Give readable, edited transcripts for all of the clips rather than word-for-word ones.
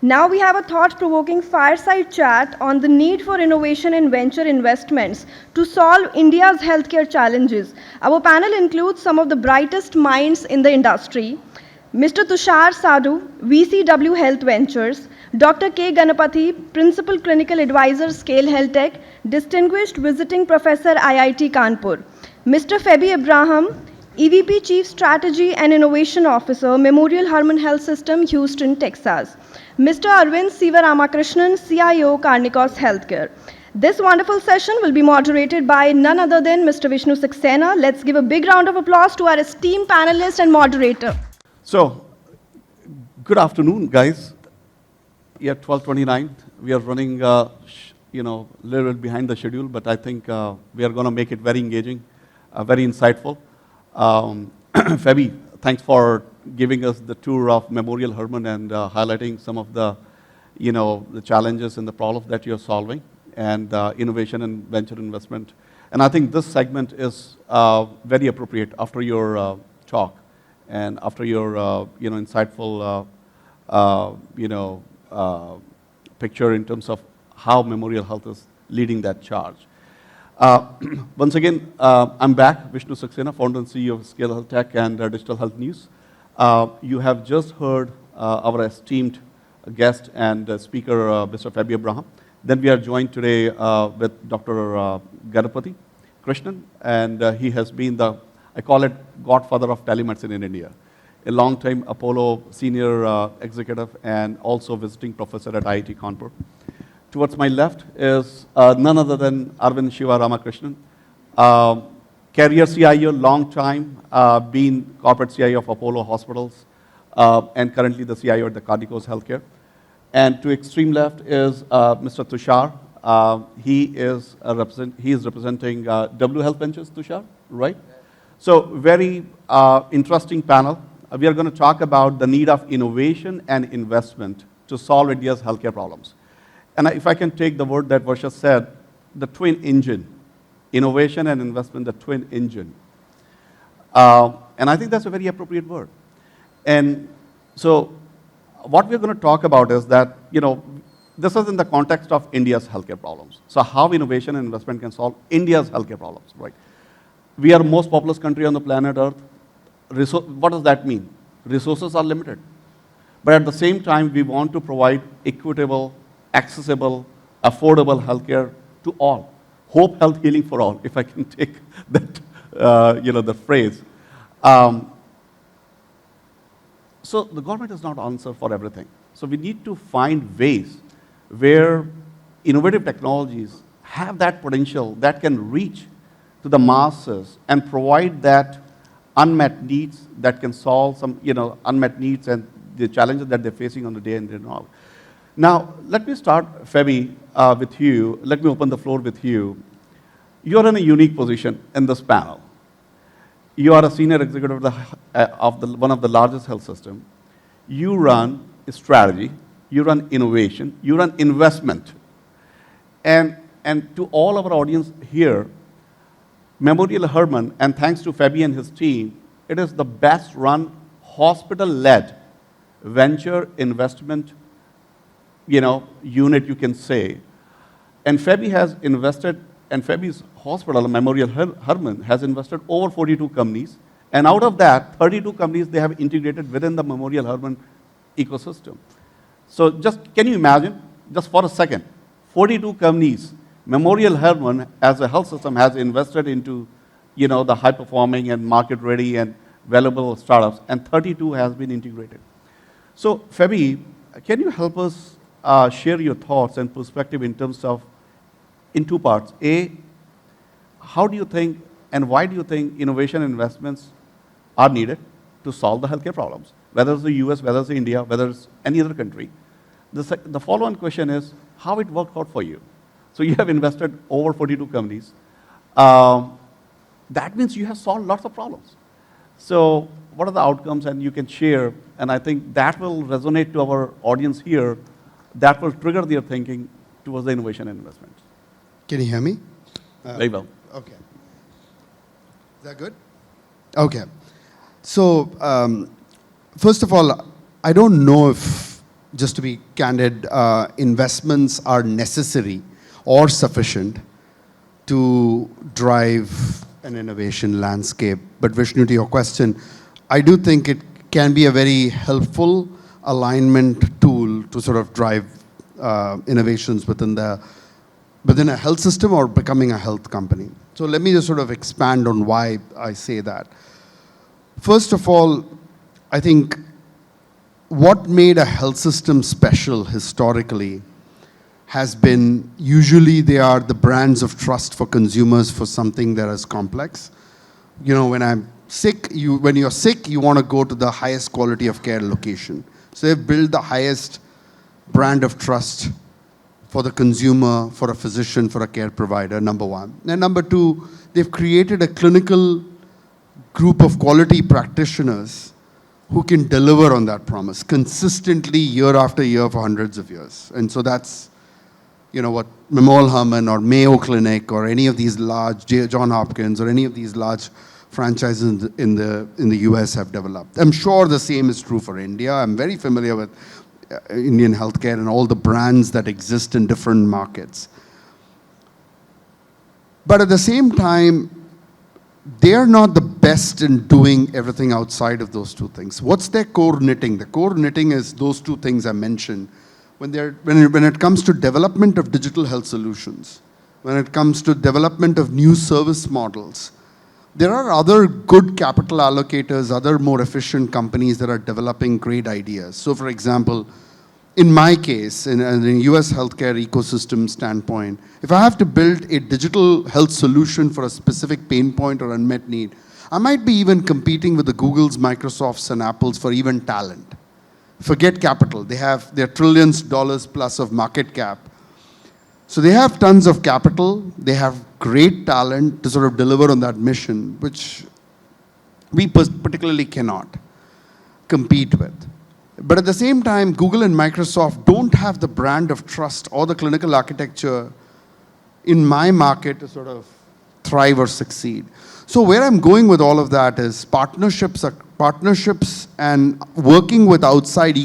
Now we have a thought-provoking fireside chat on the need for innovation and venture investments to solve India's healthcare challenges. Our panel includes some of the brightest minds in the industry. Mr. Tushar Sadhu, VCW Health Ventures, Dr. K. Ganapathy, Principal Clinical Advisor, ScaleHealthTech, Distinguished Visiting Professor, IIT Kanpur, Mr. Feby Abraham, EVP Chief Strategy and Innovation Officer, Memorial Hermann Health System, Houston, Texas, Mr. Arvind, Sivaramakrishnan, CIO, Karkinos Healthcare. This wonderful session will be moderated by none other than Mr. Vishnu Saxena. Let's give a big round of applause to our esteemed panelist and moderator. So, good afternoon, guys. Yeah, 12:29. We are running, a little bit behind the schedule, but I think we are going to make it very engaging, very insightful. Feby, thanks for giving us the tour of Memorial Hermann and highlighting some of the, the challenges and the problems that you're solving, and innovation and venture investment. And I think this segment is very appropriate after your talk and after your, insightful, picture in terms of how Memorial Health is leading that charge. Once again, I'm back, Vishnu Saxena, founder and CEO of ScaleHealthTech and Digital Health News. You have just heard our esteemed guest and speaker, Mr. Feby Abraham. Then we are joined today with Dr. Ganapathy Krishnan, and he has been the, I call it, godfather of telemedicine in India. A long-time Apollo senior executive and also visiting professor at IIT Kanpur. Towards my left is none other than Arvind Sivaramakrishnan, career CIO, long time, been corporate CIO of Apollo Hospitals, and currently the CIO at the Karkinos Healthcare. And to extreme left is Mr. Tushar. He is representing W Health Ventures, Tushar, right? So very interesting panel. We are going to talk about the need of innovation and investment to solve India's healthcare problems. And if I can take the word that Varsha said, the twin engine, innovation and investment, the twin engine. And I think that's a very appropriate word. And so what we're going to talk about is that, this is in the context of India's healthcare problems. So how innovation and investment can solve India's healthcare problems, right? We are the most populous country on the planet Earth. What does that mean? Resources are limited. But at the same time, we want to provide equitable, accessible, affordable healthcare to all. Hope, health, healing for all, if I can take that, the phrase. So the government is not answer for everything. So we need to find ways where innovative technologies have that potential that can reach to the masses and provide that unmet needs that can solve some, unmet needs and the challenges that they're facing on the day in and out. Now, let me start, Feby, with you. Let me open the floor with you. You're in a unique position in this panel. You are a senior executive of one of the largest health systems. You run strategy, you run innovation, you run investment. And to all of our audience here, Memorial Hermann, and thanks to Feby and his team, it is the best run hospital-led venture investment unit, you can say. And Feby has invested, and Feby's hospital, Memorial Hermann, has invested over 42 companies. And out of that, 32 companies they have integrated within the Memorial Hermann ecosystem. So just, can you imagine, just for a second, 42 companies, Memorial Hermann, as a health system, has invested into, the high-performing and market-ready and valuable startups, and 32 has been integrated. So, Feby, can you help us share your thoughts and perspective in terms of, in two parts. A, how do you think and why do you think innovation investments are needed to solve the healthcare problems, whether it's the US, whether it's India, whether it's any other country? The follow-on question is, how it worked out for you? So you have invested over 42 companies. That means you have solved lots of problems. So what are the outcomes, and you can share, and I think that will resonate to our audience here, that will trigger their thinking towards the innovation and investment. Can you hear me? Very well. Okay. Is that good? Okay. So, first of all, I don't know if just to be candid, investments are necessary or sufficient to drive an innovation landscape. But Vishnu, to your question, I do think it can be a very helpful alignment tool to sort of drive innovations within a health system or becoming a health company. So let me just sort of expand on why I say that. First of all, I think what made a health system special historically has been usually they are the brands of trust for consumers for something that is complex. You know, when I'm sick, when you're sick, you want to go to the highest quality of care location. So they've built the highest brand of trust for the consumer, for a physician, for a care provider, number one. And number two, they've created a clinical group of quality practitioners who can deliver on that promise consistently year after year for hundreds of years. And so that's, you know, what Memorial Hermann or Mayo Clinic or any of these large, John Hopkins or any of these large franchises in the US have developed. I'm sure the same is true for India. I'm very familiar with Indian healthcare and all the brands that exist in different markets. But at the same time, they're not the best in doing everything outside of those two things. What's their core knitting? The core knitting is those two things I mentioned. When it comes to development of digital health solutions, when it comes to development of new service models, there are other good capital allocators, other more efficient companies that are developing great ideas. So for example, in my case, in the US healthcare ecosystem standpoint, if I have to build a digital health solution for a specific pain point or unmet need, I might be even competing with the Googles, Microsofts, and Apples for even talent. Forget capital. They have their trillions dollars plus of market cap. So they have tons of capital. They have great talent to sort of deliver on that mission, which we particularly cannot compete with. But at the same time, Google and Microsoft don't have the brand of trust or the clinical architecture in my market to sort of thrive or succeed. So where I'm going with all of that is partnerships and working with outside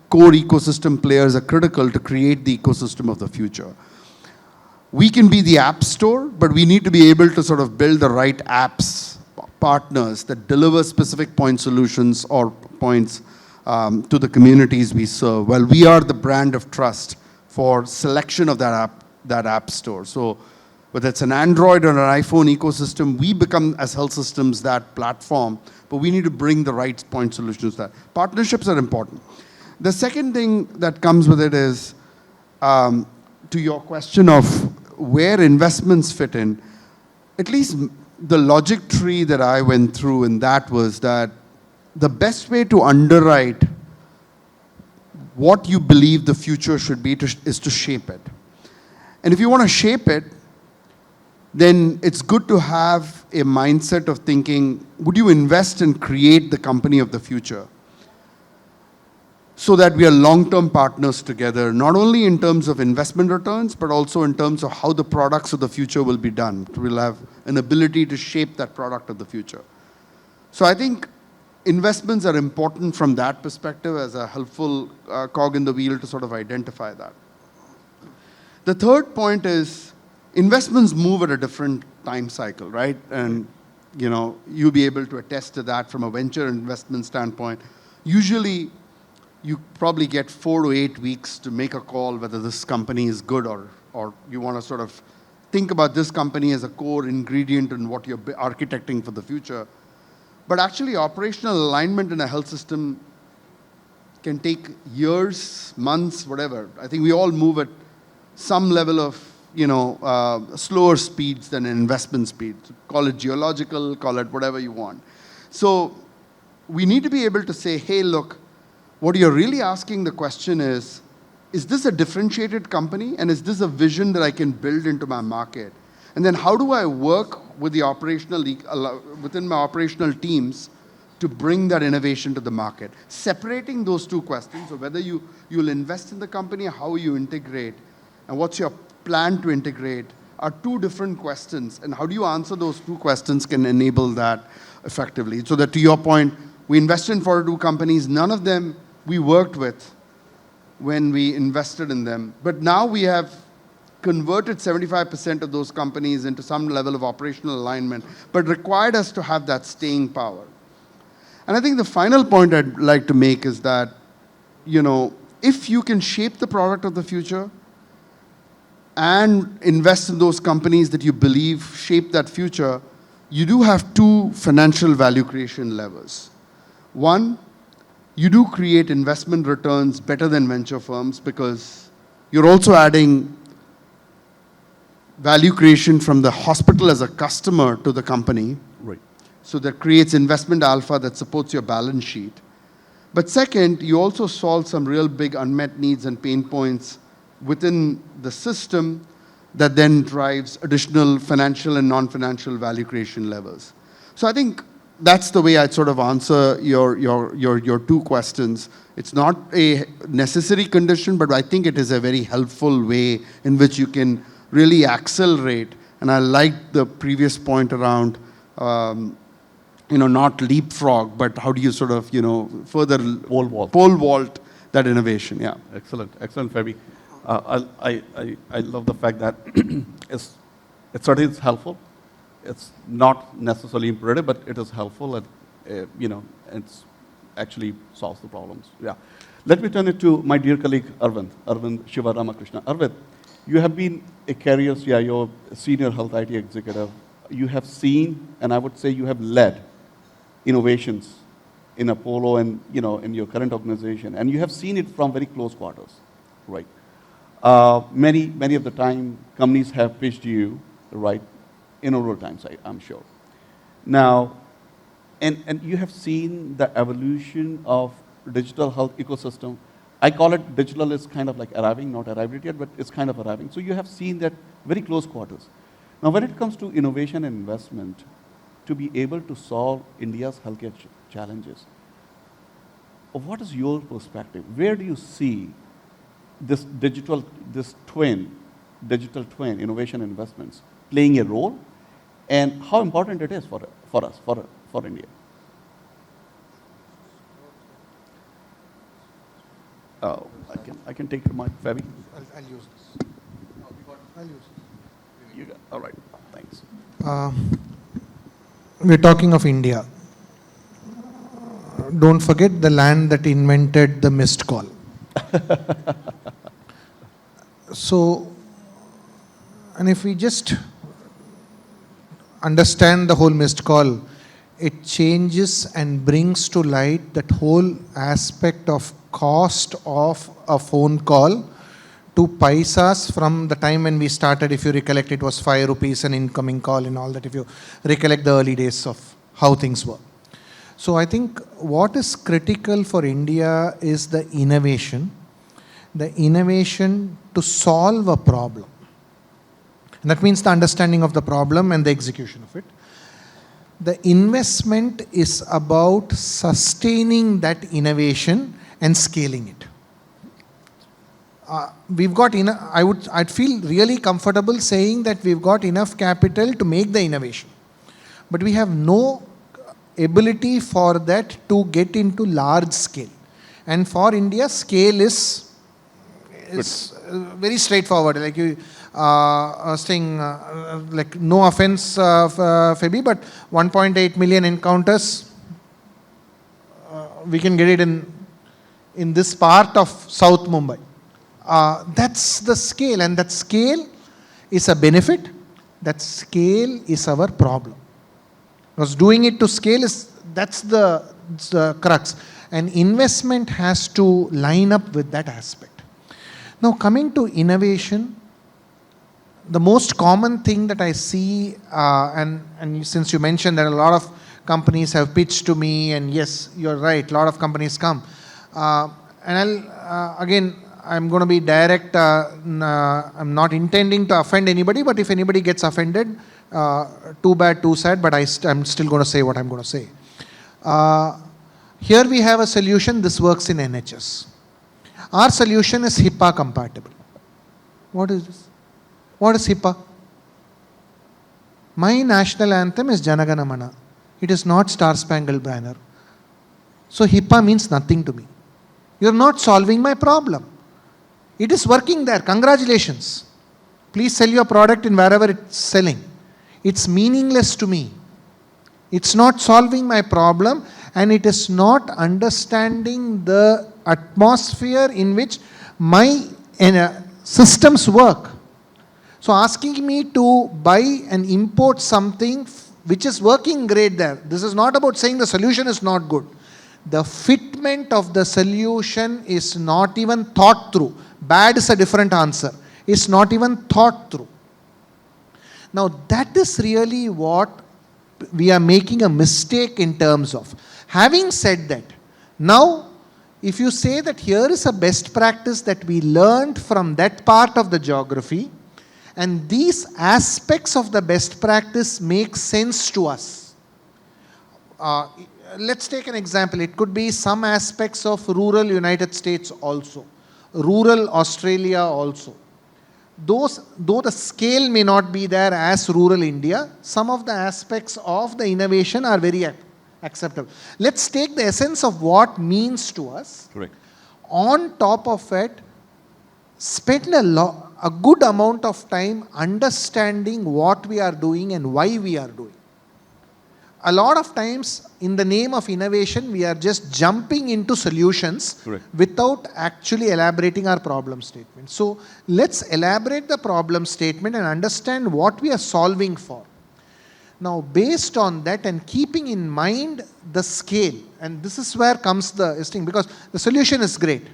core ecosystem players are critical to create the ecosystem of the future. We can be the app store, but we need to be able to sort of build the right apps, partners that deliver specific point solutions or points to the communities we serve. Well, we are the brand of trust for selection of that app store. So whether it's an Android or an iPhone ecosystem, we become, as health systems, that platform, but we need to bring the right point solutions to that. Partnerships are important. The second thing that comes with it is, to your question of where investments fit in, at least the logic tree that I went through in that was that the best way to underwrite what you believe the future should be is to shape it. And if you want to shape it, then it's good to have a mindset of thinking, would you invest and create the company of the future? So that we are long-term partners together, not only in terms of investment returns, but also in terms of how the products of the future will be done. We'll have an ability to shape that product of the future. So I think investments are important from that perspective as a helpful cog in the wheel to sort of identify that. The third point is investments move at a different time cycle, right? And you know, you'll be able to attest to that from a venture investment standpoint. Usually, you probably get 4 to 8 weeks to make a call whether this company is good or you want to sort of think about this company as a core ingredient in what you're architecting for the future. But actually, operational alignment in a health system can take years, months, whatever. I think we all move at some level of, you know, slower speeds than an investment speed. Call it geological, call it whatever you want. So we need to be able to say, hey, look, what you're really asking the question is this a differentiated company? And is this a vision that I can build into my market? And then how do I work with the within my operational teams to bring that innovation to the market? Separating those two questions, so whether you'll invest in the company, how you integrate, and what's your plan to integrate, are two different questions. And how do you answer those two questions can enable that effectively. So that to your point, we invest in 42 companies, none of them we worked with when we invested in them. But now we have converted 75% of those companies into some level of operational alignment, but required us to have that staying power. And I think the final point I'd like to make is that, if you can shape the product of the future and invest in those companies that you believe shape that future, you do have two financial value creation levers. One, you do create investment returns better than venture firms because you're also adding value creation from the hospital as a customer to the company. Right. So that creates investment alpha that supports your balance sheet. But second, you also solve some real big unmet needs and pain points within the system that then drives additional financial and non-financial value creation levels. So I think that's the way I'd sort of answer your two questions. It's not a necessary condition, but I think it is a very helpful way in which you can really accelerate. And I like the previous point around, not leapfrog, but how do you sort of, further Pole vault that innovation? Yeah. Excellent, Feby. I love the fact that it certainly is helpful. It's not necessarily imperative, but it is helpful, and it's actually solves the problems. Yeah. Let me turn it to my dear colleague Arvind Sivaramakrishnan. Arvind, you have been a career CIO, a senior health IT executive. You have seen, and I would say you have led innovations in Apollo and in your current organization, and you have seen it from very close quarters, right? Many of the time, companies have pitched you, right, in rural times, I'm sure. Now, and you have seen the evolution of digital health ecosystem. I call it digital is kind of like arriving, not arrived yet, but it's kind of arriving. So you have seen that very close quarters. Now, when it comes to innovation and investment, to be able to solve India's healthcare challenges, what is your perspective? Where do you see this digital twin innovation investments playing a role, and how important it is for us, for India? Oh, I can take the mic, Feby. I'll use this. I'll use this. You got, all right, thanks. We're talking of India. Don't forget the land that invented the missed call. So, and if we just understand the whole missed call, it changes and brings to light that whole aspect of cost of a phone call to paisas from the time when we started. If you recollect, it was 5 rupees an incoming call and all that, if you recollect the early days of how things were. So I think what is critical for India is the innovation to solve a problem. And that means the understanding of the problem and the execution of it. The investment is about sustaining that innovation and scaling it. We've got enough. I'd feel really comfortable saying that we've got enough capital to make the innovation, but we have no ability for that to get into large scale. And for India, scale is very straightforward. Like you saying, like no offense, Feby, but 1.8 million encounters, we can get it in this part of South Mumbai. That's the scale, and that scale is a benefit. That scale is our problem. Because doing it to scale that's the crux. And investment has to line up with that aspect. Now, coming to innovation, the most common thing that I see, and since you mentioned that a lot of companies have pitched to me, and yes, you're right, a lot of companies come. And I'm going to be direct. I'm not intending to offend anybody, but if anybody gets offended, too bad, too sad, but I'm still going to say what I'm going to say. Here we have a solution. This works in NHS. Our solution is HIPAA compatible. What is this? What is HIPAA? My national anthem is Jana Gana Mana. It is not Star Spangled Banner. So HIPAA means nothing to me. You're not solving my problem. It is working there. Congratulations. Please sell your product in wherever it's selling. It's meaningless to me. It's not solving my problem, and it is not understanding the atmosphere in which my systems work. So asking me to buy and import something which is working great there. This is not about saying the solution is not good. The fitment of the solution is not even thought through. Bad is a different answer. It's not even thought through. Now that is really what we are making a mistake in terms of. Having said that, now if you say that here is a best practice that we learned from that part of the geography, and these aspects of the best practice make sense to us. Let's take an example. It could be some aspects of rural United States also, rural Australia also. Though the scale may not be there as rural India, some of the aspects of the innovation are very acceptable. Let's take the essence of what means to us. Correct. On top of it, spend a good amount of time understanding what we are doing and why we are doing. A lot of times, in the name of innovation, we are just jumping into solutions. Correct. Without actually elaborating our problem statement. So, let's elaborate the problem statement and understand what we are solving for. Now, based on that and keeping in mind the scale, and this is where comes the thing, because the solution is great.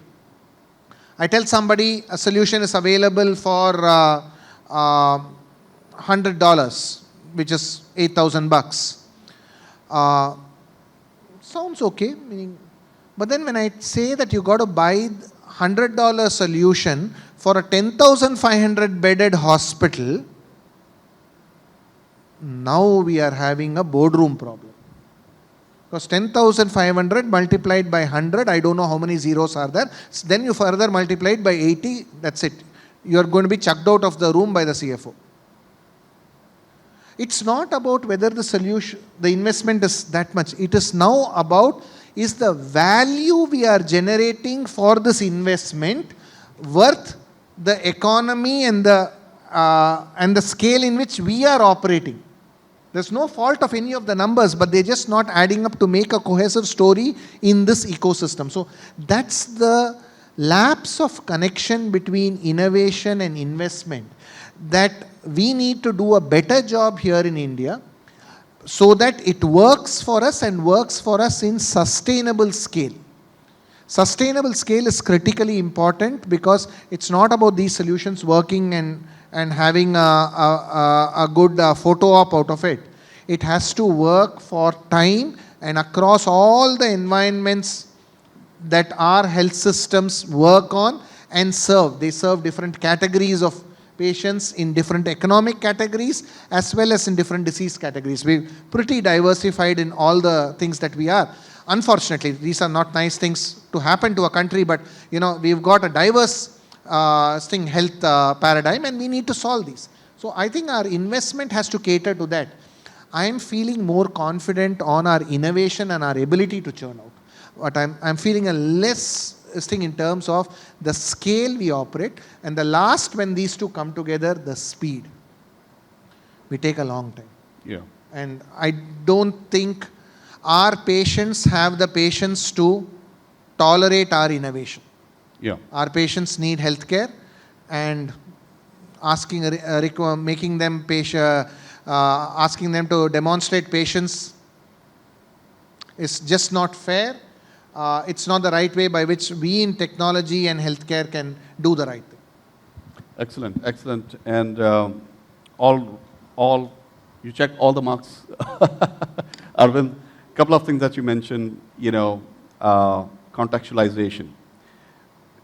I tell somebody a solution is available for $100, which is $8,000. Sounds okay, meaning, but then when I say that you got to buy $100 solution for a 10,500 bedded hospital, now we are having a boardroom problem. Because 10,500 multiplied by 100, I don't know how many zeros are there. Then you further multiply it by 80, that's it. You are going to be chucked out of the room by the CFO. It's not about whether the solution, the investment is that much. It is now about, is the value we are generating for this investment worth the economy and the scale in which we are operating. There's no fault of any of the numbers, but they're just not adding up to make a cohesive story in this ecosystem. So that's the lapse of connection between innovation and investment that we need to do a better job here in India so that it works for us and works for us in sustainable scale. Sustainable scale is critically important because it's not about these solutions working and having a good photo op out of it. It has to work for time and across all the environments that our health systems work on and serve. They serve different categories of patients in different economic categories as well as in different disease categories. We're pretty diversified in all the things that we are. Unfortunately, these are not nice things to happen to a country, but we've got a diverse health paradigm and we need to solve these. So I think our investment has to cater to that. I am feeling more confident on our innovation and our ability to churn out. But I'm feeling a less thing in terms of the scale we operate, and the last, when these two come together, the speed. We take a long time. Yeah. And I don't think our patients have the patience to tolerate our innovation. Yeah. Our patients need healthcare, and making them asking them to demonstrate patience is just not fair. It's not the right way by which we in technology and healthcare can do the right thing. Excellent, excellent. And you checked all the marks. Arvind, a couple of things that you mentioned, contextualization.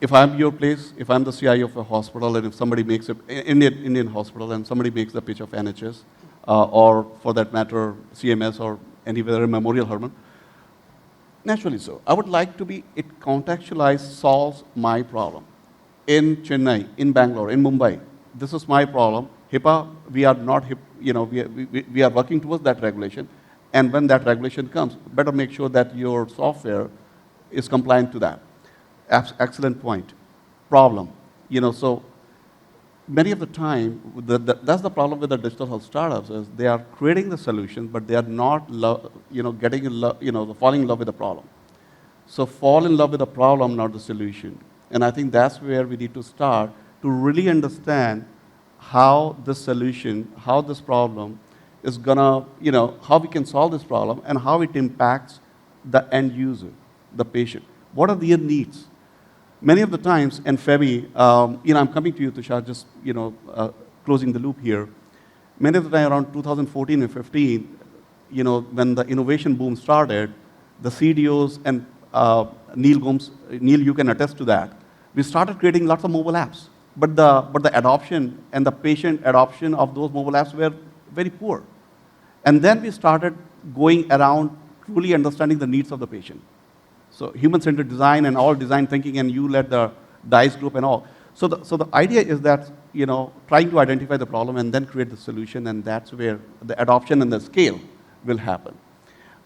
If I'm your place, if I'm the CIO of a hospital, and if somebody makes Indian hospital, and somebody makes the pitch of NHS, or for that matter, CMS or anywhere, Memorial Hermann, naturally so. I would like to be, it contextualized solves my problem. In Chennai, in Bangalore, in Mumbai, this is my problem. HIPAA, we are not, we are working towards that regulation. And when that regulation comes, better make sure that your software is compliant to that. Excellent point. Problem. So many of the time, that's the problem with the digital health startups is they are creating the solution, but they are not, getting falling in love with the problem. So fall in love with the problem, not the solution. And I think that's where we need to start to really understand how this solution, how this problem is gonna, how we can solve this problem and how it impacts the end user, the patient. What are their needs? Many of the times, and Feby, I'm coming to you, Tushar, just, closing the loop here. Many of the time around 2014 and 15, when the innovation boom started, the CDOs and Neil, you can attest to that. We started creating lots of mobile apps, but the adoption and the patient adoption of those mobile apps were very poor. And then we started going around truly understanding the needs of the patient. So human-centered design and all design thinking, and you led the DICE group and all. So the idea is that, trying to identify the problem and then create the solution, and that's where the adoption and the scale will happen.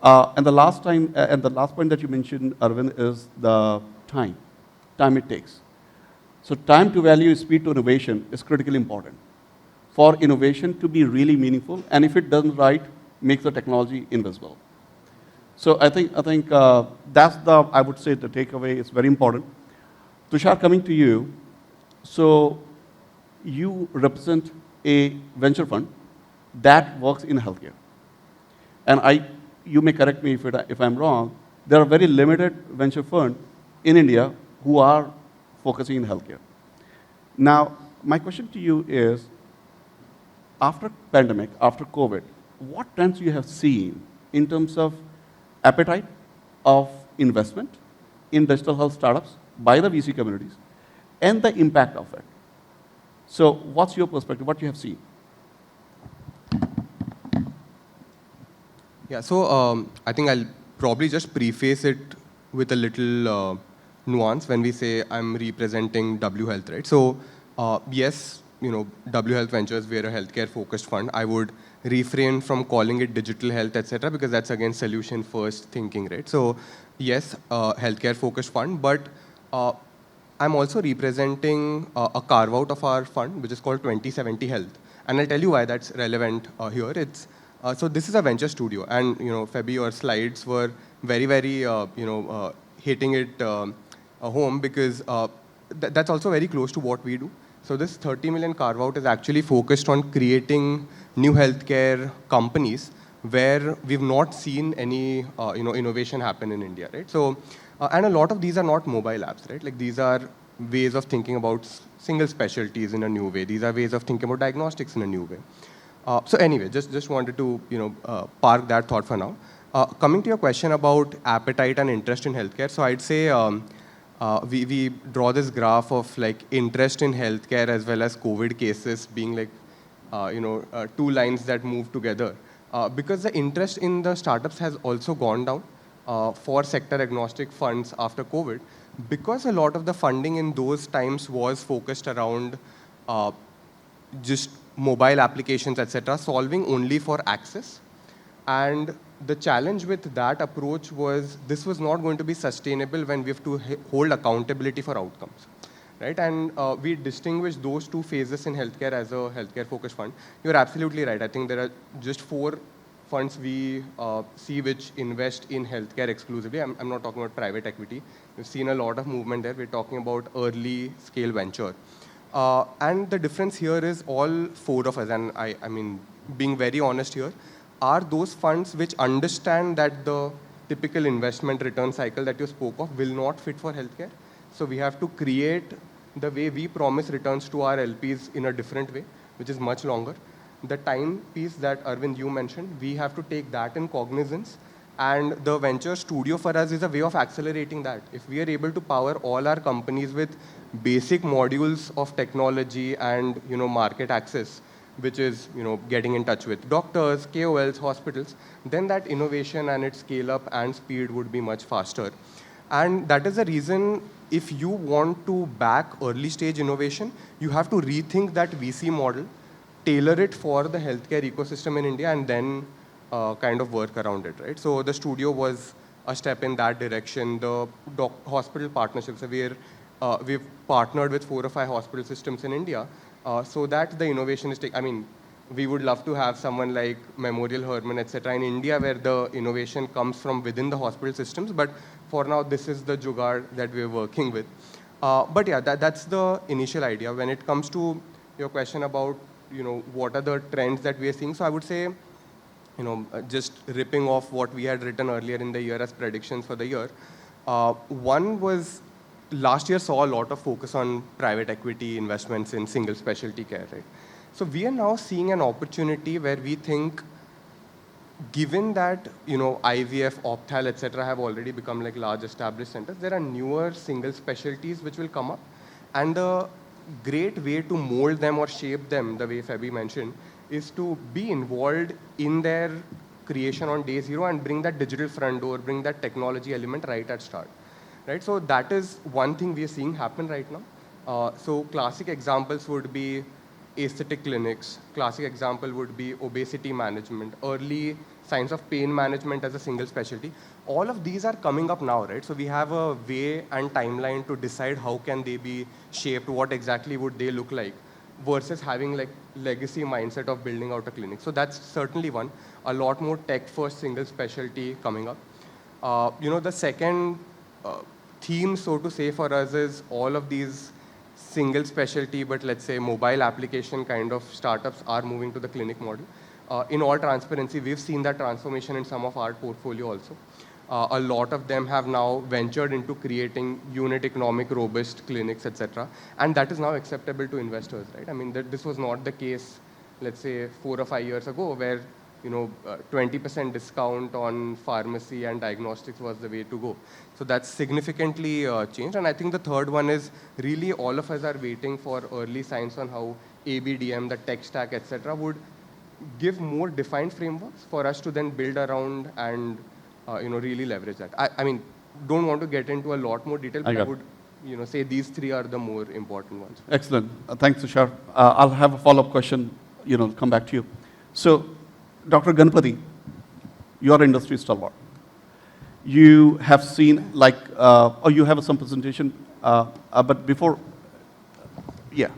And the last point that you mentioned, Arvind, is the time it takes. So time to value, speed to innovation is critically important for innovation to be really meaningful, and if it doesn't right, makes the technology invisible. So I think that's I would say the takeaway is very important. Tushar, coming to you, so you represent a venture fund that works in healthcare. And you may correct me if I'm wrong, there are very limited venture funds in India who are focusing in healthcare. Now, my question to you is, after pandemic, after COVID, what trends you have seen in terms of appetite of investment in digital health startups by the VC communities and the impact of it? So what's your perspective, what you have seen? Yeah, so I think I'll probably just preface it with a little nuance when we say I'm representing W Health, right? So yes, W Health Ventures, we're a healthcare-focused fund. I would refrain from calling it digital health, etc., because that's again solution-first thinking, right? So yes, healthcare-focused fund, but I'm also representing a carve-out of our fund, which is called 2070 Health, and I'll tell you why that's relevant here. So this is a venture studio, and Feby, your slides were very, very hitting it home because that's also very close to what we do. So this 30 million carve-out is actually focused on creating new healthcare companies where we've not seen any innovation happen in India, right? So and a lot of these are not mobile apps, right? Like these are ways of thinking about single specialties in a new way. These are ways of thinking about diagnostics in a new way. So anyway, just wanted to park that thought for now. Coming to your question about appetite and interest in healthcare, so I'd say we draw this graph of like interest in healthcare as well as COVID cases being like two lines that move together, because the interest in the startups has also gone down for sector agnostic funds after COVID, because a lot of the funding in those times was focused around just mobile applications, etc., solving only for access. And the challenge with that approach was this was not going to be sustainable when we have to hold accountability for outcomes, right? And we distinguish those two phases in healthcare as a healthcare-focused fund. You're absolutely right. I think there are just 4 funds we see which invest in healthcare exclusively. I'm not talking about private equity. We've seen a lot of movement there. We're talking about early scale venture. And the difference here is all 4 of us, and I mean, being very honest here, are those funds which understand that the typical investment return cycle that you spoke of will not fit for healthcare. So we have to create the way we promise returns to our LPs in a different way, which is much longer. The time piece that Arvind, you mentioned, we have to take that in cognizance. And the venture studio for us is a way of accelerating that. If we are able to power all our companies with basic modules of technology and market access, which is getting in touch with doctors, KOLs, hospitals, then that innovation and its scale up and speed would be much faster. And that is the reason if you want to back early stage innovation, you have to rethink that VC model, tailor it for the healthcare ecosystem in India, and then kind of work around it, right? So the studio was a step in that direction. The hospital partnerships, we've partnered with 4 or 5 hospital systems in India so that the innovation is I mean, we would love to have someone like Memorial, Hermann, etc. in India where the innovation comes from within the hospital systems. But for now, this is the jugaad that we're working with. But yeah, that's the initial idea. When it comes to your question about, what are the trends that we are seeing? So I would say, just ripping off what we had written earlier in the year as predictions for the year. One was last year saw a lot of focus on private equity investments in single specialty care, right? So we are now seeing an opportunity where we think, given that, IVF, Opthal, etc. have already become like large established centers, there are newer single specialties which will come up. And the great way to mold them or shape them, the way Feby mentioned, is to be involved in their creation on day zero and bring that digital front door, bring that technology element right at start. Right? So that is one thing we are seeing happen right now. So classic examples would be aesthetic clinics. Classic example would be obesity management, early signs of pain management as a single specialty. All of these are coming up now, right? So we have a way and timeline to decide how can they be shaped, what exactly would they look like, versus having like legacy mindset of building out a clinic. So that's certainly one. A lot more tech-first single specialty coming up. The second theme, so to say, for us is all of these single specialty, but let's say mobile application kind of startups are moving to the clinic model. In all transparency, we've seen that transformation in some of our portfolio also. A lot of them have now ventured into creating unit economic, robust clinics, etc. And that is now acceptable to investors, right? I mean, this was not the case, let's say, 4 or 5 years ago, where 20% discount on pharmacy and diagnostics was the way to go. So that's significantly changed. And I think the third one is really all of us are waiting for early signs on how ABDM, the tech stack, etc., would give more defined frameworks for us to then build around and really leverage that. I mean, don't want to get into a lot more detail, but I would say these 3 are the more important ones. Excellent. Thanks, Tushar. I'll have a follow-up question, come back to you. So, Dr. Ganapathy, your industry stalwart. You have seen or you have some presentation, but before, yeah.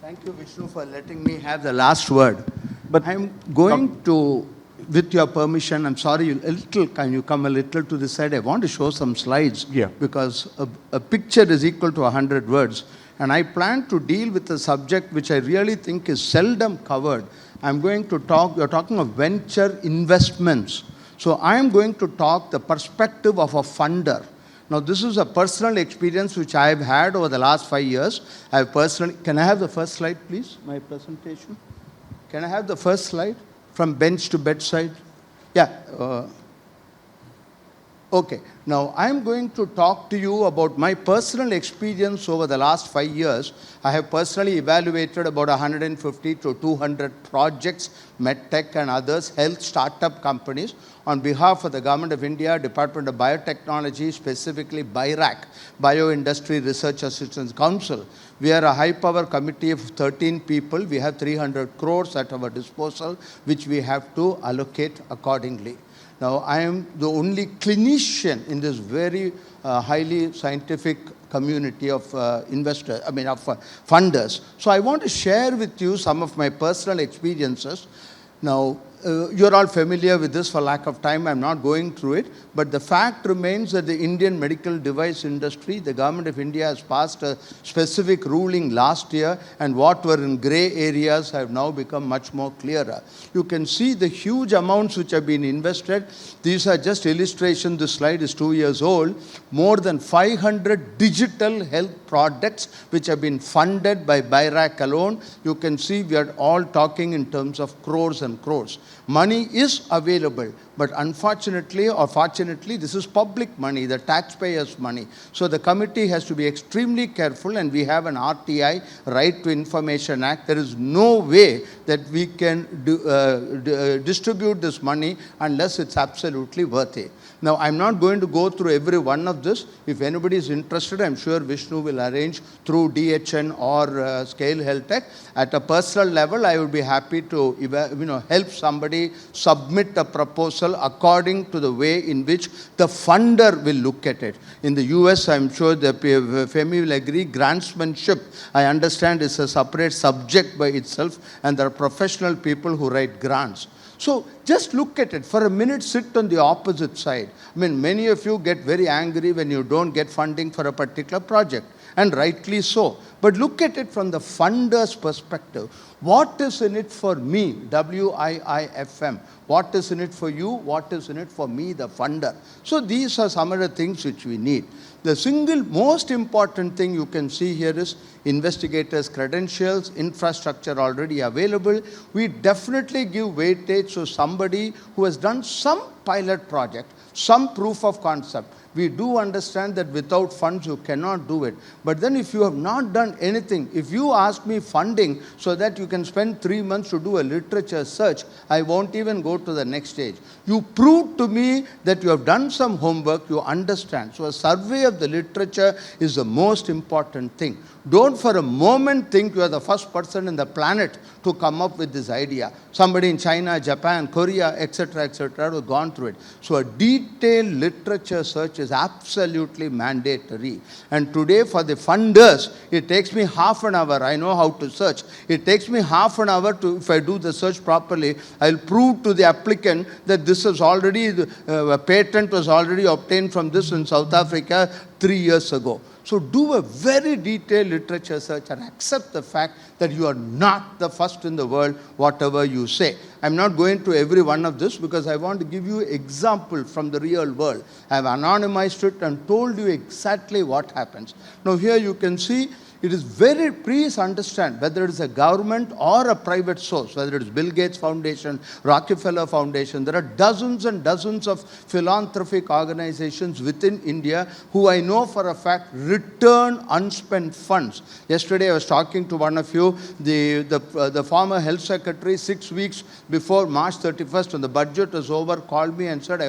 Thank you, Vishnu, for letting me have the last word. But I'm going to, with your permission, I'm sorry, can you come a little to this side? I want to show some slides. Yeah. Because a picture is equal to 100 words. And I plan to deal with a subject which I really think is seldom covered. I'm going to talk, you're talking of venture investments. So I'm going to talk the perspective of a funder. Now, this is a personal experience which I've had over the last 5 years. Can I have the first slide, please, my presentation? Can I have the first slide? From bench to bedside? Yeah. Okay. Now, I'm going to talk to you about my personal experience over the last 5 years. I have personally evaluated about 150 to 200 projects, medtech and others, health startup companies, on behalf of the Government of India, Department of Biotechnology, specifically BIRAC, Bioindustry Research Assistance Council. We are a high-power committee of 13 people. We have 300 crores at our disposal, which we have to allocate accordingly. Now, I am the only clinician in this very highly scientific community of funders. So I want to share with you some of my personal experiences. Now, you're all familiar with this. For lack of time, I'm not going through it. But the fact remains that the Indian medical device industry, the Government of India has passed a specific ruling last year, and what were in gray areas have now become much more clearer. You can see the huge amounts which have been invested. These are just illustrations. This slide is 2 years old. More than 500 digital health products which have been funded by BIRAC alone. You can see we are all talking in terms of crores and crores. Money is available, but unfortunately or fortunately, this is public money, the taxpayers' money. So the committee has to be extremely careful, and we have an RTI, Right to Information Act. There is no way that we can distribute this money unless it's absolutely worthy. Now, I'm not going to go through every one of this. If anybody is interested, I'm sure Vishnu will arrange through DHN or ScaleHealthTech. At a personal level, I would be happy to help somebody submit a proposal according to the way in which the funder will look at it. In the US, I'm sure the Feby will agree, grantsmanship, I understand, is a separate subject by itself, and there are professional people who write grants. So just look at it. For a minute, sit on the opposite side. I mean, many of you get very angry when you don't get funding for a particular project, and rightly so. But look at it from the funder's perspective. What is in it for me? WIIFM. What is in it for you? What is in it for me, the funder? So these are some of the things which we need. The single most important thing you can see here is investigators' credentials, infrastructure already available. We definitely give weightage to somebody who has done some pilot project, some proof of concept. We do understand that without funds you cannot do it. But then if you have not done anything, if you ask me funding so that you can spend 3 months to do a literature search, I won't even go to the next stage. You prove to me that you have done some homework, you understand. So a survey of the literature is the most important thing. Don't for a moment think you are the first person in the planet to come up with this idea. Somebody in China, Japan, Korea, etc., have gone through it. So a detailed literature search is absolutely mandatory. And today for the funders, it takes me half an hour. I know how to search. It takes me half an hour to, if I do the search properly, I'll prove to the applicant that this is already, a patent was already obtained from this in South Africa 3 years ago. So do a very detailed literature search and accept the fact that you are not the first in the world, whatever you say. I'm not going to every one of this because I want to give you example from the real world. I've anonymized it and told you exactly what happens. Now here you can see it is very, please understand, whether it is a government or a private source, whether it is Bill Gates Foundation, Rockefeller Foundation, there are dozens and dozens of philanthropic organizations within India who I know for a fact return unspent funds. Yesterday I was talking to one of you, the former health secretary, 6 weeks before March 31st when the budget was over, called me and said,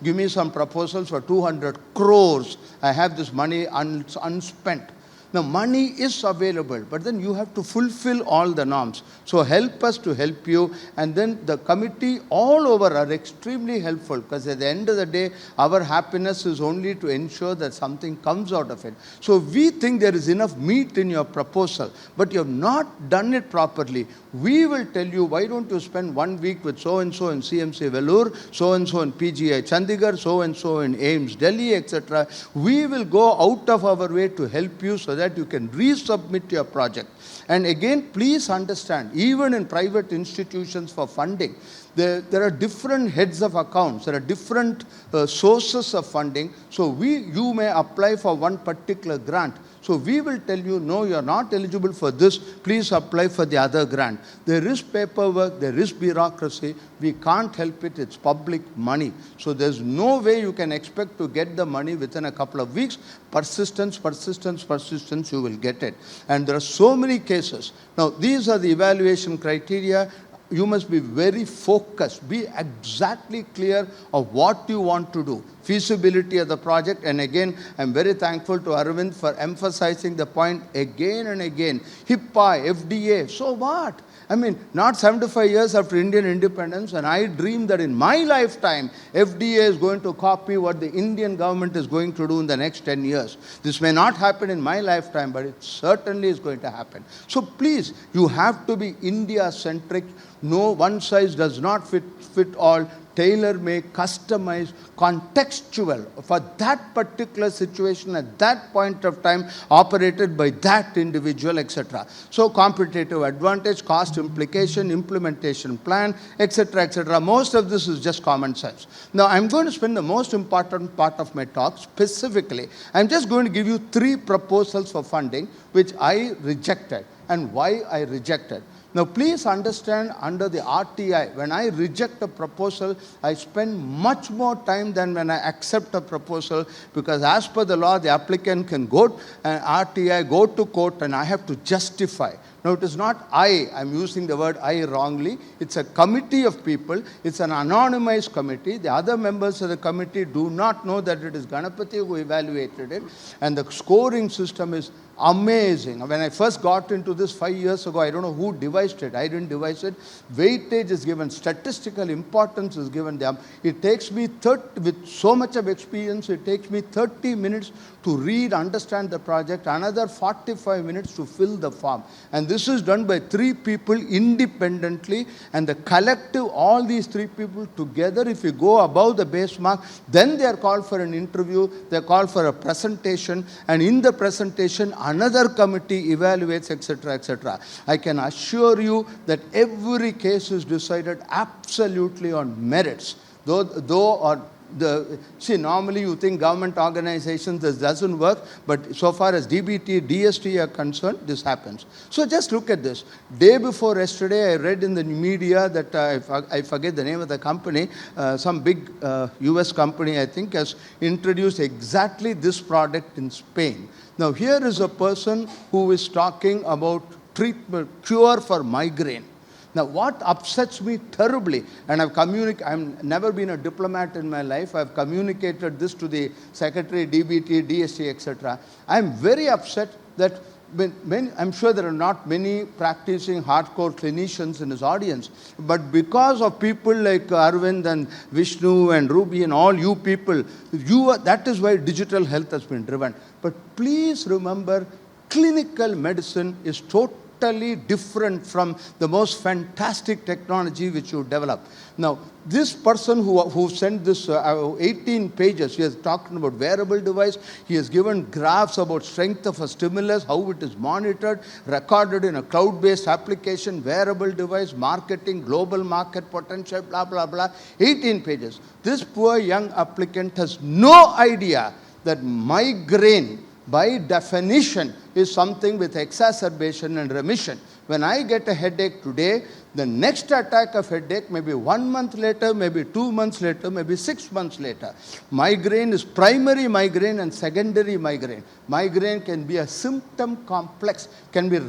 give me some proposals for 200 crores. I have this money unspent. Now, money is available, but then you have to fulfill all the norms. So help us to help you. And then the committee all over are extremely helpful because at the end of the day, our happiness is only to ensure that something comes out of it. So we think there is enough meat in your proposal, but you have not done it properly. We will tell you, why don't you spend 1 week with so-and-so in CMC Vellore, so-and-so in PGI Chandigarh, so-and-so in AIMS Delhi, etc. We will go out of our way to help you so that you can resubmit your project. And again, please understand, even in private institutions for funding, there are different heads of accounts, there are different sources of funding. So you may apply for one particular grant. So we will tell you, no, you are not eligible for this, please apply for the other grant. There is paperwork, there is bureaucracy, we can't help it, it's public money. So there's no way you can expect to get the money within a couple of weeks. Persistence, persistence, persistence, you will get it. And there are so many cases. Now, these are the evaluation criteria. You must be very focused, be exactly clear of what you want to do, feasibility of the project. And again, I'm very thankful to Arvind for emphasizing the point again and again. HIPAA, FDA, so what? I mean, not 75 years after Indian independence, and I dream that in my lifetime, FDA is going to copy what the Indian government is going to do in the next 10 years. This may not happen in my lifetime, but it certainly is going to happen. So please, you have to be India-centric. No, one size does not fit all. Tailor-made, customized, contextual for that particular situation at that point of time, operated by that individual, etc. So competitive advantage, cost implication, implementation plan, etc., etc. Most of this is just common sense. Now, I'm going to spend the most important part of my talk specifically. I'm just going to give you 3 proposals for funding, which I rejected and why I rejected. Now, please understand, under the RTI, when I reject a proposal, I spend much more time than when I accept a proposal, because as per the law, the applicant can go RTI, go to court, and I have to justify. Now, it is not I'm using the word I wrongly. It's a committee of people. It's an anonymized committee. The other members of the committee do not know that it is Ganapathy who evaluated it. And the scoring system is amazing. When I first got into this 5 years ago, I don't know who devised it. I didn't devise it. Weightage is given, statistical importance is given them. It takes me with so much of experience, it takes me 30 minutes to read, understand the project, another 45 minutes to fill the form. And this is done by 3 people independently, and the collective, all these 3 people together, if you go above the base mark, then they are called for an interview, they are called for a presentation, and in the presentation, another committee evaluates, etc., etc. I can assure you that every case is decided absolutely on merits. See, normally you think government organizations, this doesn't work, but so far as DBT, DST are concerned, this happens. So just look at this. Day before yesterday, I read in the media that, I forget the name of the company, some big US company, I think, has introduced exactly this product in Spain. Now, here is a person who is talking about treatment, cure for migraine. Now, what upsets me terribly, and I've never been a diplomat in my life, I've communicated this to the Secretary, DBT, DST, etc. I'm very upset that I'm sure there are not many practicing hardcore clinicians in his audience, but because of people like Arvind and Vishnu and Ruby and all you people, that is why digital health has been driven. But please remember, clinical medicine is totally different from the most fantastic technology which you develop. Now, this person who sent this 18 pages, he has talked about wearable device, he has given graphs about strength of a stimulus, how it is monitored, recorded in a cloud-based application, wearable device, marketing, global market potential, blah, blah, blah, 18 pages. This poor young applicant has no idea that migraine, by definition, is something with exacerbation and remission. When I get a headache today, the next attack of headache may be 1 month later, maybe 2 months later, maybe 6 months later. Migraine is primary migraine and secondary migraine. Migraine can be a symptom complex, can be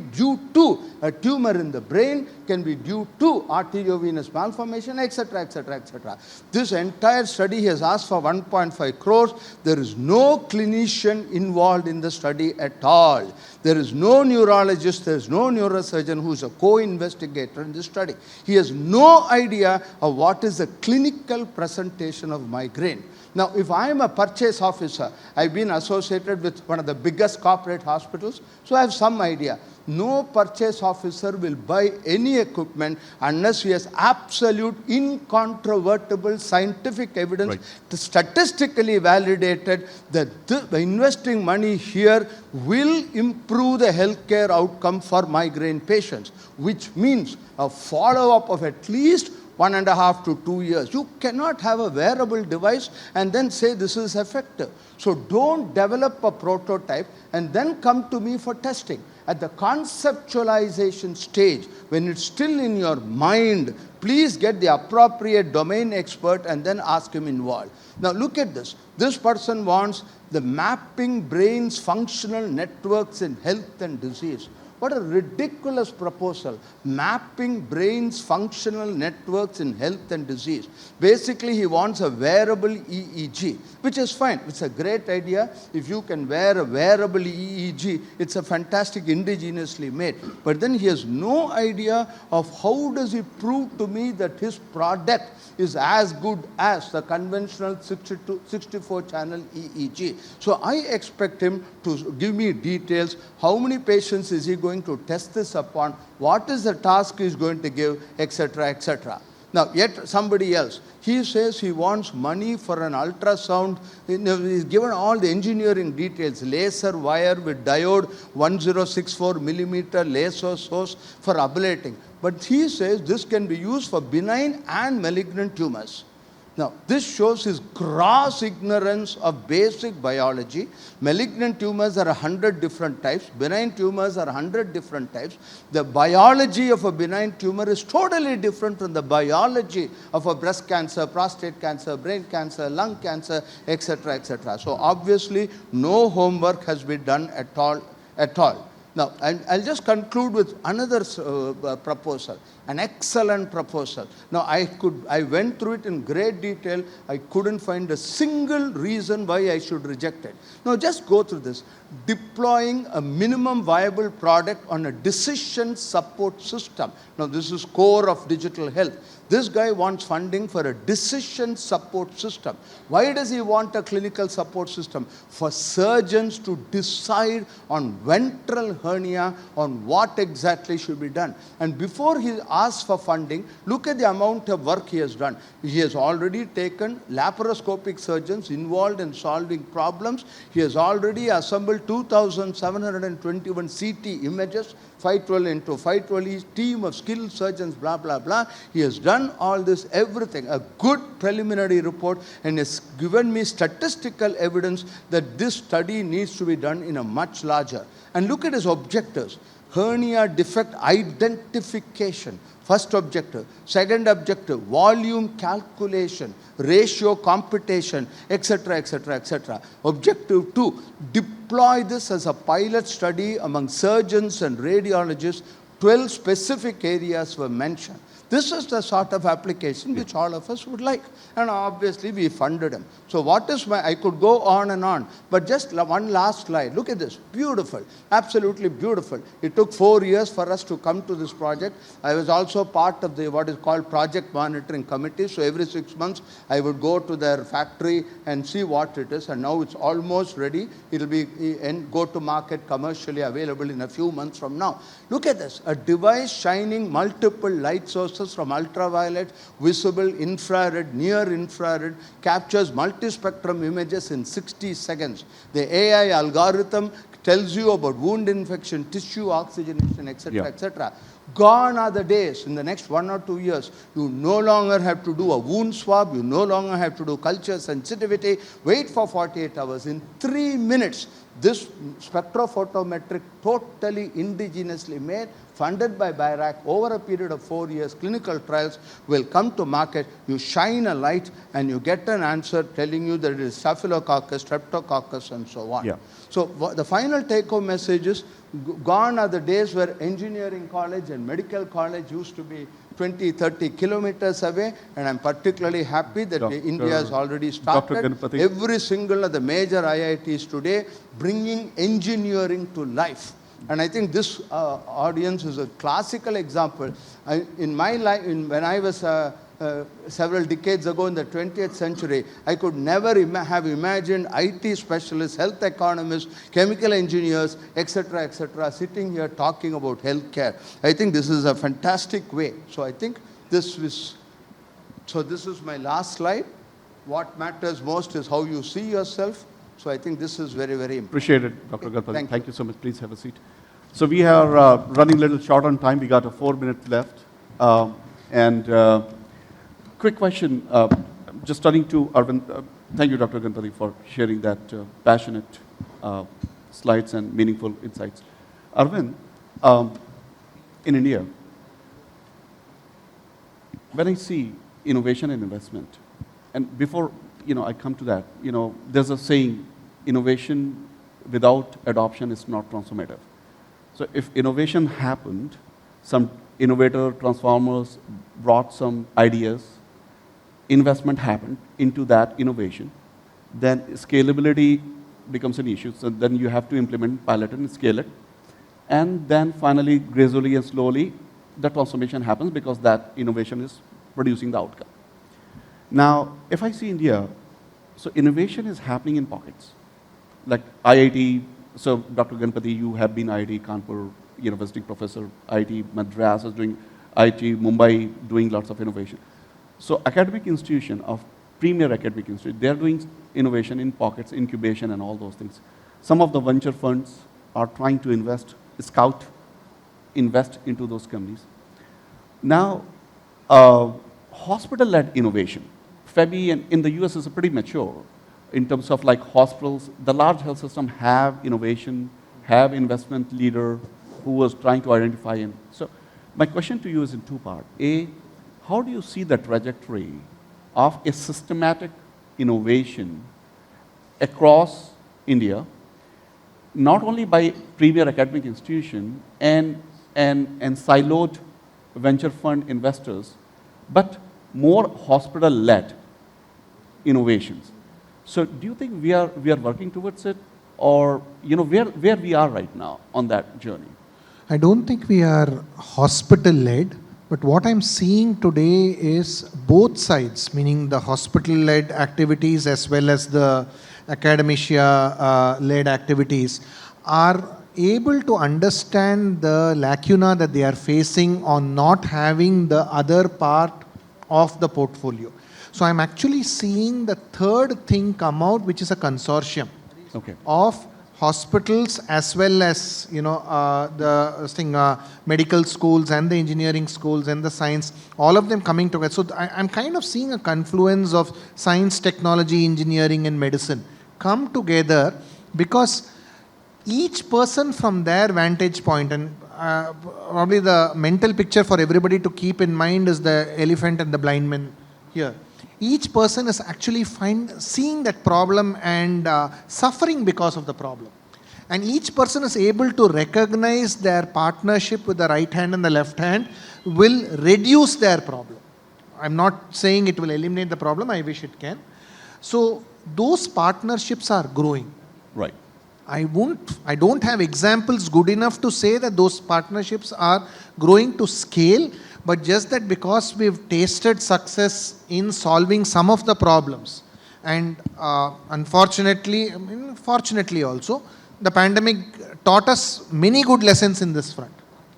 due to a tumor in the brain, can be due to arteriovenous malformation, etc., etc., etc. This entire study has asked for 1.5 crores. There is no clinician involved in the study at all. There is no neurologist, there is no neurosurgeon who is a co-investigator in this study. He has no idea of what is the clinical presentation of migraine. Now, if I am a purchase officer, I've been associated with one of the biggest corporate hospitals, so I have some idea. No purchase officer will buy any equipment unless he has absolute, incontrovertible scientific evidence, statistically validated that investing money here will improve the healthcare outcome for migraine patients, which means a follow-up of at least 1.5 to 2 years. You cannot have a wearable device and then say this is effective. So don't develop a prototype and then come to me for testing. At the conceptualization stage, when it's still in your mind, please get the appropriate domain expert and then ask him involved. Now look at this. This person wants the mapping brain's functional networks in health and disease. What a ridiculous proposal. Mapping brain's functional networks in health and disease. Basically, he wants a wearable EEG, which is fine. It's a great idea. If you can wear a wearable EEG, it's a fantastic indigenously made. But then he has no idea of how does he prove to me that his product is as good as the conventional 64-channel EEG. So I expect him to give me details. How many patients is he going to test this upon? What is the task he's going to give, etc., etc. Now, yet somebody else, he says he wants money for an ultrasound. He's given all the engineering details, laser wire with diode, 1064 millimeter laser source for ablating. But he says this can be used for benign and malignant tumors. Now, this shows his gross ignorance of basic biology. Malignant tumors are 100 different types. Benign tumors are 100 different types. The biology of a benign tumor is totally different from the biology of a breast cancer, prostate cancer, brain cancer, lung cancer, etc., etc. So, obviously, no homework has been done at all. Now, I'll just conclude with another proposal, an excellent proposal. Now, I went through it in great detail. I couldn't find a single reason why I should reject it. Now, just go through this. Deploying a minimum viable product on a decision support system. Now, this is core of digital health. This guy wants funding for a decision support system. Why does he want a clinical support system? For surgeons to decide on ventral hernia, on what exactly should be done. And before he asks for funding, look at the amount of work he has done. He has already taken laparoscopic surgeons involved in solving problems. He has already assembled 2,721 CT images, 512 into 512, team of skilled surgeons, blah, blah, blah. He has done all this, everything, a good preliminary report, and has given me statistical evidence that this study needs to be done in a much larger. And look at his objectives. Hernia defect identification, first objective. Second objective, volume calculation, ratio computation, etc., etc., etc. Objective 2, deploy this as a pilot study among surgeons and radiologists. 12 specific areas were mentioned. This is the sort of application which all of us would like. And obviously we funded him. So what is I could go on and on, but just one last slide. Look at this, beautiful, absolutely beautiful. It took 4 years for us to come to this project. I was also part of the what is called project monitoring committee. So every 6 months I would go to their factory and see what it is. And now it's almost ready. It'll be go to market commercially available in a few months from now. Look at this, a device shining multiple light sources from ultraviolet, visible, infrared, near infrared, captures multispectrum images in 60 seconds. The AI algorithm tells you about wound infection, tissue oxygenation, etc., etc. Gone are the days, in the next 1 or 2 years, you no longer have to do a wound swab, you no longer have to do culture sensitivity, wait for 48 hours. In 3 minutes, this spectrophotometric, totally indigenously made, funded by BIRAC over a period of 4 years, clinical trials will come to market. You shine a light and you get an answer telling you that it is Staphylococcus, Streptococcus, and so on. Yeah. So the final take-home message is, gone are the days where engineering college and medical college used to be 20, 30 kilometers away, and I'm particularly happy that India has already started. Ganapathy. Every single of the major IITs today bringing engineering to life. And I think this audience is a classical example. In my life, when I was several decades ago in the 20th century, I could never have imagined IT specialists, health economists, chemical engineers, etc., sitting here talking about healthcare. I think this is a fantastic way. So I think this is my last slide. What matters most is how you see yourself. So I think this is very, very important. Appreciate it, Dr. Ganapathy. Thank you so much. Please have a seat. So we are running a little short on time. We got 4 minutes left. Quick question, just turning to Arvind. Thank you, Dr. Ganapathy, for sharing that passionate slides and meaningful insights. Arvind, in India, when I see innovation and investment, and before I come to that, there's a saying, innovation without adoption is not transformative. So if innovation happened, some innovator, transformers brought some ideas, investment happened into that innovation, then scalability becomes an issue. So then you have to implement, pilot, and scale it. And then finally, gradually and slowly, the transformation happens because that innovation is producing the outcome. Now, if I see India, so innovation is happening in pockets. Like IIT, so Dr. Ganapathy, you have been IIT Kanpur University professor, IIT Madras is doing, IIT Mumbai doing lots of innovation. So academic institution of premier academic institute, they are doing innovation in pockets, incubation and all those things. Some of the venture funds are trying to invest into those companies. Now, hospital-led innovation, Feby in the US is pretty mature in terms of like hospitals. The large health system have innovation, have investment leader who was trying to identify. And so my question to you is in two parts. A, how do you see the trajectory of a systematic innovation across India? not only by premier academic institution and siloed venture fund investors, but more hospital-led innovations. So do you think we are working towards it, or where we are right now on that journey? I don't think we are hospital-led, but what I'm seeing today is both sides, meaning the hospital-led activities as well as the academia-led activities, are able to understand the lacuna that they are facing on not having the other part of the portfolio. So I'm actually seeing the third thing come out, which is a consortium of hospitals as well as medical schools and the engineering schools and the science, all of them coming together. So I'm kind of seeing a confluence of science, technology, engineering and medicine come together, because each person from their vantage point, and probably the mental picture for everybody to keep in mind is the elephant and the blind man here. Each person is actually seeing that problem and suffering because of the problem. And each person is able to recognize their partnership with the right hand and the left hand will reduce their problem. I'm not saying it will eliminate the problem, I wish it can. So those partnerships are growing. Right. I don't have examples good enough to say that those partnerships are growing to scale, but just that because we've tasted success in solving some of the problems, and unfortunately, fortunately also, the pandemic taught us many good lessons in this front.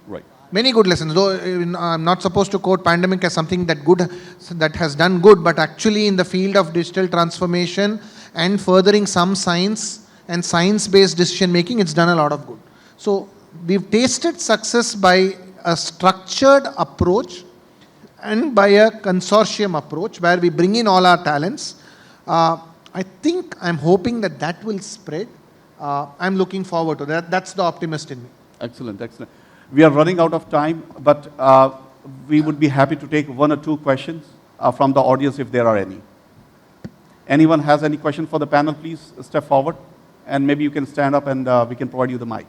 Right. Many good lessons. Though I'm not supposed to quote pandemic as something that has done good, but actually in the field of digital transformation and furthering some science and science-based decision making, it's done a lot of good. So we've tasted success by a structured approach and by a consortium approach where we bring in all our talents. I'm hoping that will spread. I'm looking forward to that. That's the optimist in me. Excellent, excellent. We are running out of time, but we would be happy to take one or two questions from the audience if there are any. Anyone has any question for the panel, please step forward. And maybe you can stand up and we can provide you the mic.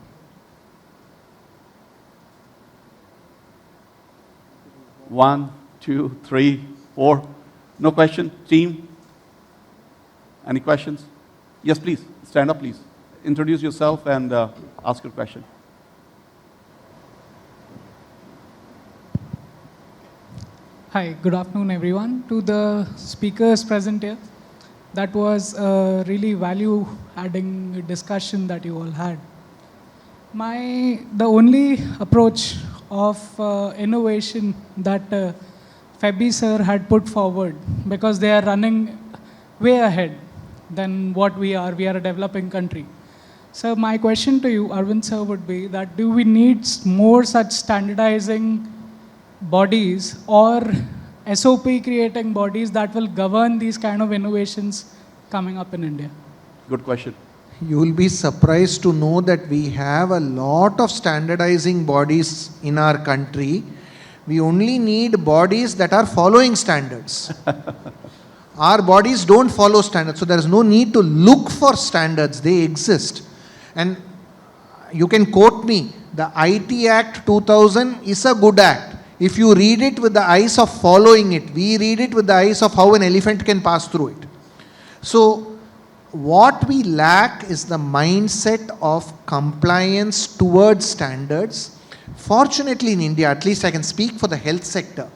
One, two, three, four. No question? Team? Any questions? Yes, please. Stand up, please. Introduce yourself and ask your question. Hi, good afternoon, everyone. To the speakers present here, that was a really value-adding discussion that you all had. The only approach of innovation that Feby sir had put forward, because they are running way ahead than what we are. We are a developing country. So my question to you, Arvind sir, would be that do we need more such standardizing bodies or SOP creating bodies that will govern these kind of innovations coming up in India? Good question. You will be surprised to know that we have a lot of standardizing bodies in our country. We only need bodies that are following standards. Our bodies don't follow standards, so there is no need to look for standards. They exist. And you can quote me, the IT Act 2000 is a good act. If you read it with the eyes of following it, we read it with the eyes of how an elephant can pass through it. So what we lack is the mindset of compliance towards standards. Fortunately in India, at least I can speak for the health sector,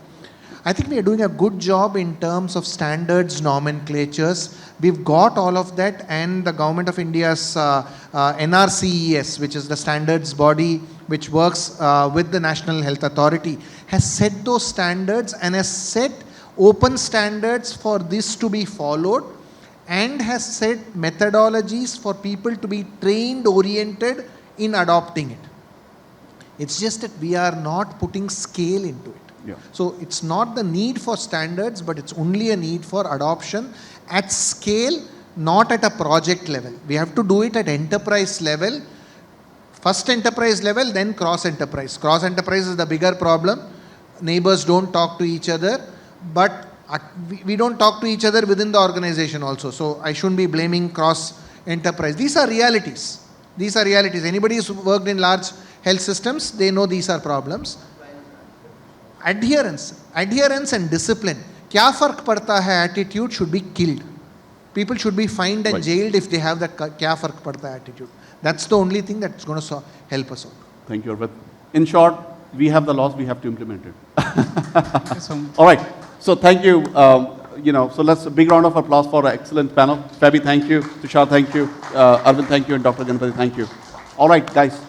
I think we are doing a good job in terms of standards, nomenclatures. We've got all of that, and the Government of India's NRCES, which is the standards body which works with the National Health Authority, has set those standards and has set open standards for this to be followed, and has set methodologies for people to be trained, oriented in adopting it. It's just that we are not putting scale into it. Yeah. So it's not the need for standards, but it's only a need for adoption at scale, not at a project level. We have to do it at enterprise level. First enterprise level, then cross enterprise. Cross enterprise is the bigger problem. Neighbors don't talk to each other, but we don't talk to each other within the organization also. So I shouldn't be blaming cross enterprise. These are realities. These are realities. Anybody who's worked in large health systems, they know these are problems. Adherence and discipline. क्या फर्क पड़ता है attitude should be killed. People should be fined and Right. jailed if they have that क्या फर्क पड़ता है attitude. That's the only thing that's going to help us out. Thank you, Arvind. In short, we have the laws, we have to implement it. Thank you so much. All right. So thank you. So let's a big round of applause for an excellent panel. Feby, thank you. Tushar, thank you. Arvind, thank you. And Dr. Ganapathy, thank you. All right, guys.